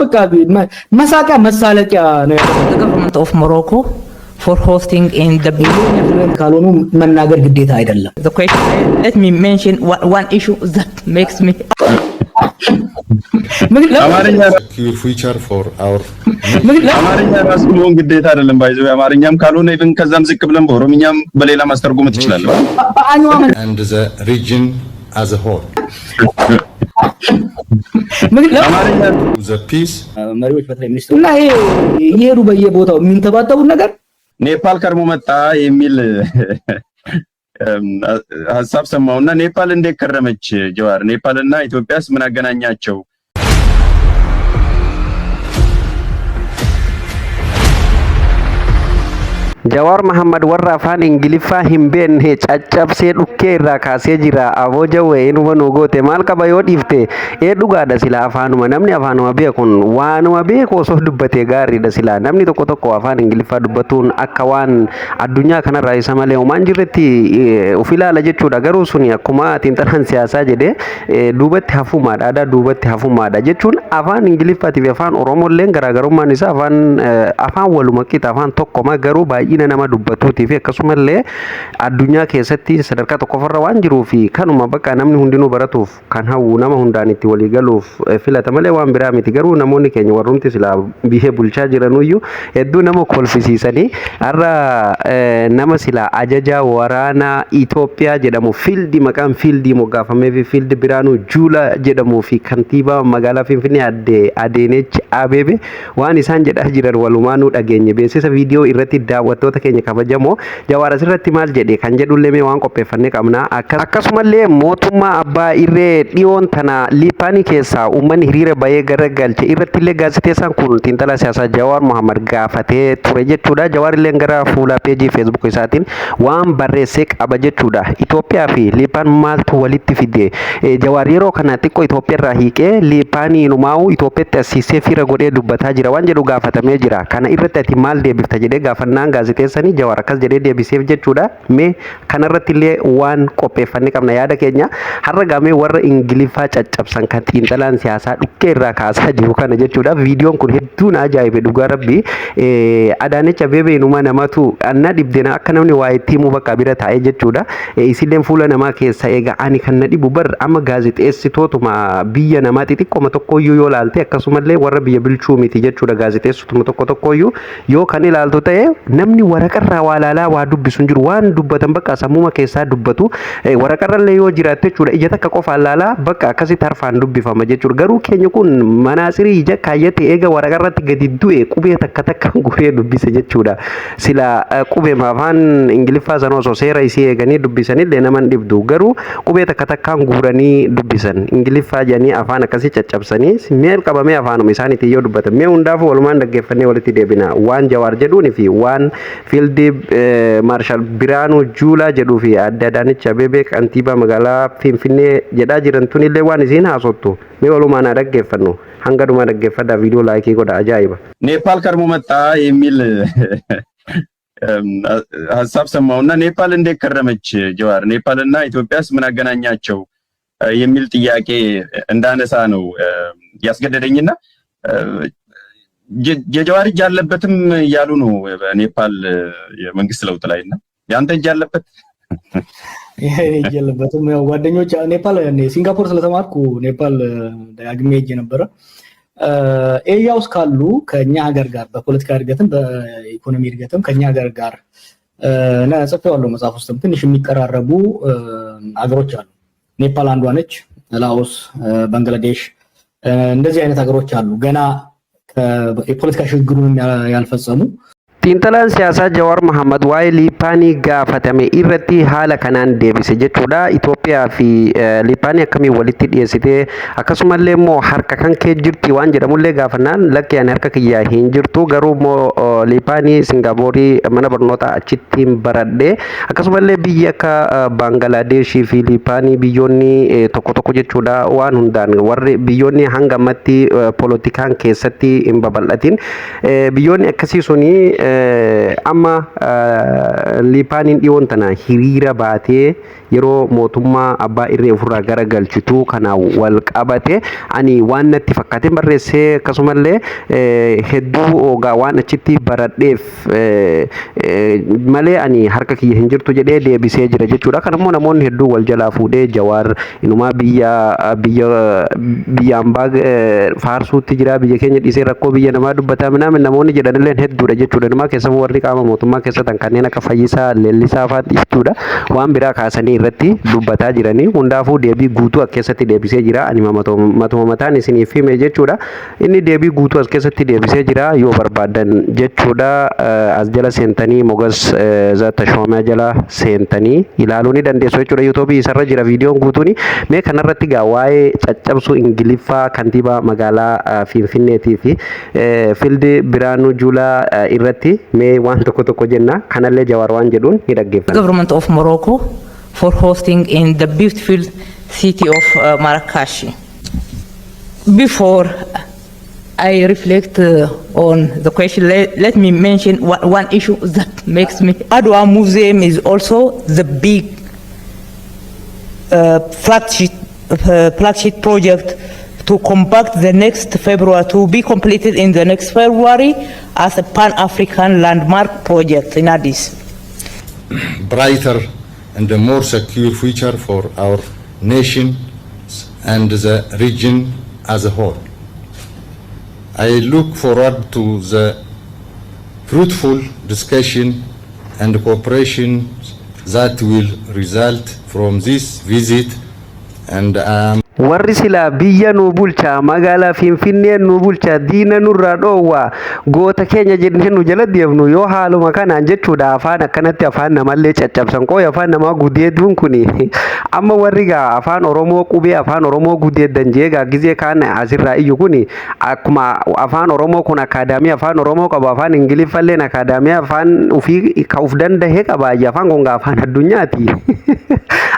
በቃ መሳቂያ መሳለቂያ ነው። The government of Morocco for hosting in the ካልሆኑ መናገር ግዴታ አይደለም። the question. Let me mention one issue that makes me አማርኛ ፊቸር ፎር አወር አማርኛ ራሱ ነው ግዴታ አይደለም። ባይዘው አማርኛም ካልሆነ ኢቭን ከዛም ዝቅ ብለን በኦሮምኛም በሌላ ማስተርጎም ትችላለህ። and the region as a whole አማርኛ the peace መሪዎች በተለይ ሚኒስትሩ እና ይሄ ይሄዱ በየቦታው የሚንተባተቡት ነገር ኔፓል ከርሞ መጣ የሚል ሐሳብ ሰማውና ኔፓል እንዴት ከረመች ጀዋር? ኔፓልና ኢትዮጵያስ ምን አገናኛቸው? Jawar Muhammad warra afaan Ingiliffaa hin beekne caccabsee dhukkee irraa kaasee jira. Aboo jawwee inuma nu goote maal qaba yoo dhiifte dhugaadha sila afaanuma namni afaanuma beekun waanuma beeku osoo dubbatee gaariidha sila namni tokko tokko afaan Ingiliffaa dubbatuun akka waan addunyaa kanarraa isa malee uumaan jirretti of ilaala jechuudha. Garuu suni akkuma xiinxalaan siyaasaa jedhee duubatti hafumaadha aadaa duubatti hafumaadha jechuun afaan Ingiliffaatii fi afaan Oromolleen garaagarummaan isaa afaan waluma qixa afaan tokkoma garuu baay'ee nama dubbatuutii fi akkasumallee addunyaa keessatti sadarkaa tokkoffarra waan jiruu fi kanuma bakka namni hundinuu baratuuf kan hawwu nama hundaan itti walii galuuf filata malee waan biraa miti. Garuu namoonni keenya warrumti silaa biyya bulchaa jiranuyyuu hedduu nama kolfisiisanii har'a nama silaa ajajaa waraanaa Itoophiyaa jedhamu fiildi maqaan fiildii moggaafamee fi fiildi biraanuu Juula jedhamuu fi kantiibaa magaalaa Finfinnee Adeenech Abeebe waan isaan jedhaa jiran walumaanuu dhageenye beeksisa viidiyoo irratti daawwatu keenya kabajamoo Jawaar asirratti maal jedhe kan jedhullee mee waan qopheeffannee qabna. Akkasumallee mootummaa abbaa irree dhiyoon tana liipaanii keessaa uummanni hiriira bayee garagalche irratti illee gaazexeessaan kun xiinxalaa siyaasaa Jawaar Muhammad gaafatee ture jechuudha. Jawaar illee gara fuula peejii Facebook isaatiin waan barreessee qaba jechuudha. Itoophiyaa fi liipaan maaltu walitti fide? Jawaar yeroo kana xiqqoo Itoophiyaa irraa hiiqee liipaanii numaa'u Itoophiyaatti asiisee fira godhee dubbataa jira waan jedhu gaafatamee jira. Kana irratti ati maal deebifta jedhee gaafannaan gaazexeessanii Jawaar akkas jedhee deebiseef jechuudha. Mee kanarratti illee waan qopheeffannee qabna yaada keenya har'a gamee warra Ingiliffaa caccabsan kan xiinxalaan siyaasaa dhukkee irraa kaasaa jiru kana jechuudha. Viidiyoon kun hedduun ajaa'ibe dhugaa rabbi. Adaaneech Abeebee inuma namatu anna dhibdena akka namni waa itti himuu bakka bira taa'ee jechuudha. Isilleen fuula namaa keessa egaa ani kan na dhibu bar amma gaazexeessitootuma biyya namaa xixiqqooma tokkoyyuu yoo ilaalte akkasumallee warra biyya bilchuu miti jechuudha. Gaazexeessitootuma tokkoyyuu yoo kan ilaaltu ta'e namni waraqarraa waa laalaa waa dubbisuun jiru waan dubbatan bakka sammuma keessaa dubbatu waraqarrallee yoo jiraatte jechuudha ija takka qofaan laalaa bakka akkasitti harfaan dubbifama jechuudha. Garuu keenya kun manaasirii ija kaayyate eega waraqarratti gadi du'e qubee takka takkaan guree dubbise jechuudha. Sila qubee afaan Ingiliffaa sana osoo seera isii eeganii dubbisanillee naman dhibdu garuu qubee takka takkaan guuranii dubbisan Ingiliffaa jedhanii afaan akkasii caccabsanii meel qabamee afaanuma isaaniitiin yoo dubbatan mee hundaafuu walumaan dhaggeeffannee walitti deebina waan Jawaar jedhuuni fi waan fiildi maarshaal Biraanuu Juulaa jedhuu fi adde Adaaneech Abeebee kantiibaa magaalaa Finfinnee jedhaa jiran tunillee waan isiin haasottu mee walumaan dhaggeeffannu hanga dhumaa dhaggeeffadhaa viidiyoo laayikii godha ajaa'iba. ኔፓል ከርሞ መጣ የሚል ሐሳብ ሰማውና ኔፓል እንዴት ከረመች ጀዋር? ኔፓልና ኢትዮጵያስ ምን አገናኛቸው የሚል ጥያቄ እንዳነሳ ነው ያስገደደኝና የጀዋር እጅ አለበትም እያሉ ነው በኔፓል የመንግስት ለውጥ ላይና ያንተ እጅ አለበት? እጅ አለበትም ያው ጓደኞች ኔፓል ሲንጋፖር ስለተማርኩ ኔፓል ዳግሜ እጅ ነበረ ኤሪያው ካሉ ከኛ ሀገር ጋር በፖለቲካ እድገትም በኢኮኖሚ እድገትም ከኛ ሀገር ጋር እና ጽፌዋለሁ መጽሐፍ ውስጥም ትንሽ የሚቀራረቡ ሀገሮች አሉ። ኔፓል አንዷ ነች። ላኦስ፣ ባንግላዴሽ እንደዚህ አይነት ሀገሮች አሉ ገና የፖለቲካ ሽግግሩን ያልፈጸሙ። xiinxalaan siyaasaa Jawaar Muhammad waa'ee liipaanii gaafatame irratti haala kanaan deebise jechuudha. Itoophiyaa fi liipaanii akkamiin walitti dhiyeessitee akkasumallee immoo harka kan kee jirti waan jedhamullee gaafannaan lakkee ani harka kiyyaa hin jirtu garuu immoo liipaanii Singaaporii mana barnootaa achittiin baradhee akkasumallee biyya akka Baangalaadeshii fi liipaanii biyyoonni tokko tokko jechuudha waan hundaan warri biyyoonni hanga ammatti poolitikaan keessatti hin babal'atin biyyoonni akkasii suni amma liipaanin dhiyoon tana hiriira baatee yeroo mootummaa abbaa irree ofirraa gara galchituu kana wal qabate ani waan natti fakkaateen barreessee akkasumallee hedduu ogaa waan achitti baradheef malee ani harka kiyya hin jirtu jedhee deebisee jira jechuudha. Kanammoo namoonni hedduu wal jalaa fuudhee Jawaar inumaa biyyaan faarsuutti jira, biyya keenya dhiisee rakkoo biyya namaa dubbataa minaamin namoonni jedhanillee hedduudha jechuudha. Inumaa keessamuu warri qaama mootummaa keessatan kanneen akka Fayyisaa Leellisaa fa'aatti jechuudha waan biraa kaasanii irratti dubbataa jiranii. Hundaafuu deebii guutuu as keessatti deebisee jira. Ani matuma mataan isiniif hime jechuudha. Inni deebii guutuu as keessatti deebisee jira yoo barbaadan jechuudha. As jala seentanii Mogas Tashoomaa jala seentanii ilaaluu ni dandeessu jechuudha. Yuutuubii isarra jira viidiyoon guutuuni. Mee kanarratti gaa waa'ee caccabsuu Ingiliffaa kantiibaa magaalaa Finfinneetii fi Fiildi Biraanuu Juulaa irratti mee waan tokko jenna. Kanallee Jawaar waan jedhuun ni dhaggeeffanna. Government of Morocco for hosting in the beautiful city of Marrakesh. Before I reflect on the question, let me mention one issue that makes me. Adwa Museum is also the big flagship project to compact the next February, to be completed in the next February as a Pan-African landmark project in Addis. Brighter and a more secure future for our nation and the region as a whole. I look forward to the fruitful discussion and cooperation that will result from this visit, and warri silaa biyya nu bulchaa magaalaa Finfinnee nu bulchaa diina nurraa dhoowwaa goota keenya jennee nu jala deemnu yoo haaluma kanaan jechuudha. Afaan akkanatti afaan namallee caccabsan qooyi afaan namaa gudeeduun kuni amma warri gaa afaan Oromoo qubee afaan Oromoo gudeeddan jeegaa gizee kaan asirraa iyyu kuni akkuma afaan Oromoo kun akaadaamii afaan Oromoo qabu afaan Ingiliffalleen akaadaamii afaan ufii ka uf dandahee qabaayya afaan kun gaa afaan addunyaati.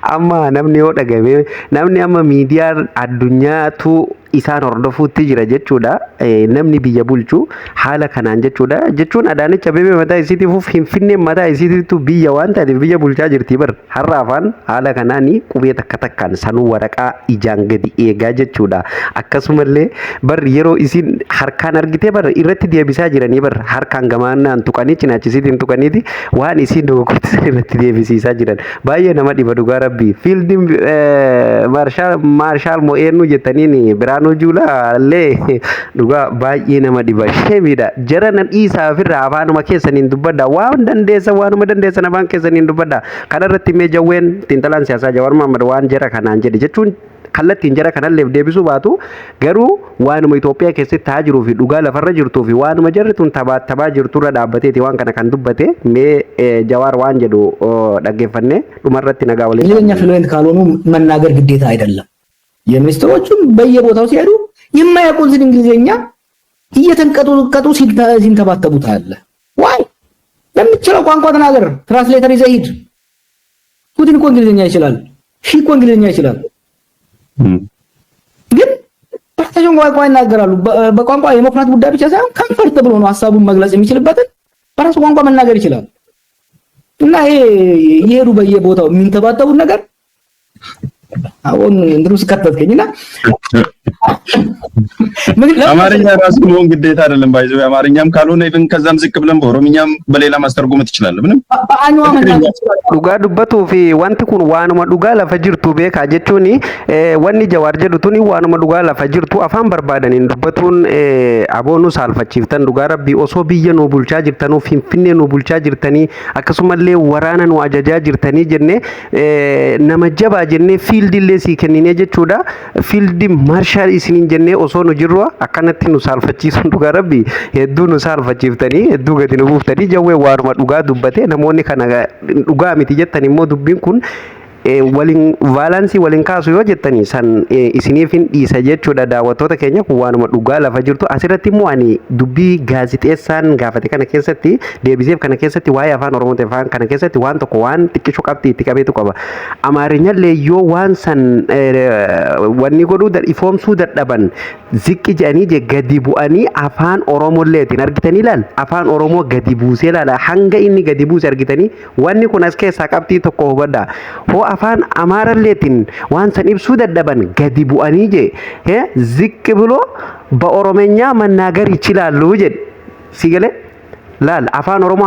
Amma namni yoo dhagame namni amma miidiyaa addunyaatu isaan hordofuutti jira jechuudha. Namni biyya bulchu haala kanaan jechuudha. Jechuun Adaanech Abeebee mataa isiitiif Finfinneen mataa isiitiitu biyya waan taateef biyya bulchaa jirti bar. Har'a afaan haala kanaanii qubee takkaan sanuu waraqaa ijaan gadi eegaa jechuudha. Akkasumallee bar yeroo isin harkaan argitee bar irratti deebisaa jiranii bar harkaan gamaannaan tuqanii cinaachisiitiin tuqaniiti waan isin dogoggortisan irratti deebisiisaa jiran. Baay'ee nama dhiba dhugaa rabbii. Fiildi maarshaal mo'eennu jettaniin Biraanuu Juulaa illee dhugaa baay'ee nama dhiba. Sheemidha. Jara nan dhiisaa ofirraa afaanuma keessaniin dubbadha. Waanuma dandeessan afaan keessaniin dubbadha. Kanarratti mee jawween xiinxalaan siyaasaa Jawaar Mohaammed waan jara kanaan jedhe jechuun kallattiin jara kanalleef deebisuu baatu garuu waanuma Itoophiyaa keessatti taa jiruu fi dhugaa lafarra jirtuu fi waanuma jarri tun taphaa jirturra dhaabbateeti waan kana kan dubbate. Mee Jawaar waan jedhu dhaggeeffannee dhumarratti nagaa waliin የኛ ፍሉዌንት ካልሆኑ መናገር ግዴታ አይደለም። የሚኒስትሮቹም በየቦታው ሲሄዱ የማያውቁትን እንግሊዘኛ እየተንቀጡ ሲንተባተቡት አለ። ዋይ ለምትችለው ቋንቋ ተናገር፣ ትራንስሌተር ይዘህ ሂድ። ፑቲን እኮ እንግሊዘኛ ይችላል፣ ሺ እኮ እንግሊዘኛ ይችላል። ግን ራሳቸውን ቋንቋ ይናገራሉ። በቋንቋ የመኩራት ጉዳይ ብቻ ሳይሆን ኮምፎርት ብሎ ነው ሐሳቡን መግለጽ የሚችልበትን በራሱ ቋንቋ መናገር ይችላል። እና ይሄ የሄዱ በየቦታው የሚንተባተቡት ነገር አሁን እንድሩስ ከተትከኝና አማርኛ ራሱ ነው ግዴታ አይደለም ባይዘው አማርኛም ካልሆነ ኢቭን ከዛም ዝቅ ብለን በኦሮምኛም በሌላ ማስተርጎም ትችላለህ። ምንም dhugaa dubbatuu fi wanti kun waanuma dhugaa lafa jirtu beekaa jechuun wanni Jawaar jedhu tuni waanuma dhugaa lafa jirtu afaan barbaadaniin dubbatuun aboonuu saalfachiiftan dhugaa rabbii osoo biyya nu bulchaa jirtanuu Finfinnee nu bulchaa jirtanii akkasumallee waraana nu ajajaa jirtanii jennee nama jabaa jennee fiildillee sii kenninee jechuudha. Fiildi maarshaal isiniin jennee osoo nu jirru akkanatti nu saalfachiisun dhugaa rabbii hedduu nu saalfachiiftanii hedduu gadi nu buuftanii jawwee waanuma dhugaa dubbate namoonni kana dhugaa miti jettan immoo dubbiin kun waliin vaalaansii waliin kaasu yoo jettanii san isiniif hin dhiisa jechuudha daawwattoota keenya kun waanuma dhugaa lafa jirtu asirratti immoo ani dubbii gaazixeessaan gaafate kana keessatti deebiseef kana keessatti waa'ee afaan oromoo afaan kana keessatti waan tokko waan xiqqishu qabxii itti qabeetu qaba amaarinyallee yoo waan san wanni godhuu ifoomsuu dadhaban ziqqi jedhanii je gadi bu'anii afaan oromolleetiin argitanii laal afaan oromoo gadi buusee laala hanga inni gadi buuse argitanii wanni kun as keessaa qabxii tokko hubadha hoo afaan amaaralleetiin waan san ibsuu dadhaban gadi bu'anii je ziqqi ብሎ በኦሮመኛ መናገር ይችላሉ ጀ ሲገለ ላል አፋን ኦሮሞ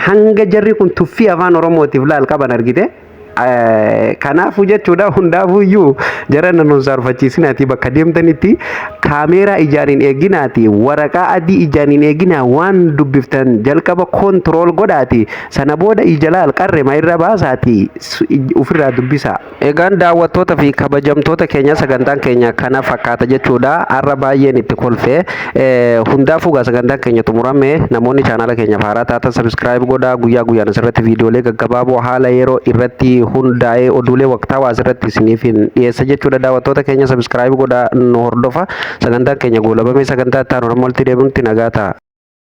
hanga jarri kun tuffii afaan oromootiif laal qaban argite kanaafuu jechuudha hundaafuyyuu jara nanuun saarfachiisinaati bakka deemtanitti kaameeraa ijaaniin eeginaati waraqaa adii ijaaniin eeginaa waan dubbiftan jalqaba koontirool godhaati sana booda ijalaal qarre maayirra baasaati ofirraa dubbisa. Egaan daawwattoota fi kabajamtoota keenya sagantaan keenya kana fakkaata jechuudha har'a baay'een itti kolfee hundaafuu sagantaan keenya xumurame namoonni chaanala keenya haaraa taatan subscribe godhaa guyyaa guyyaan asirratti viidiyoolee gaggabaaboo haala yeroo irratti hundaa'ee oduulee waqtaawaa asirratti isiniif dhiyeessa jechuudha daawwattoota keenya subscribe godhaa nu hordofa sagantaan keenya goolabamee sagantaa itti aanu namatti deebinutti nagaa ta'a.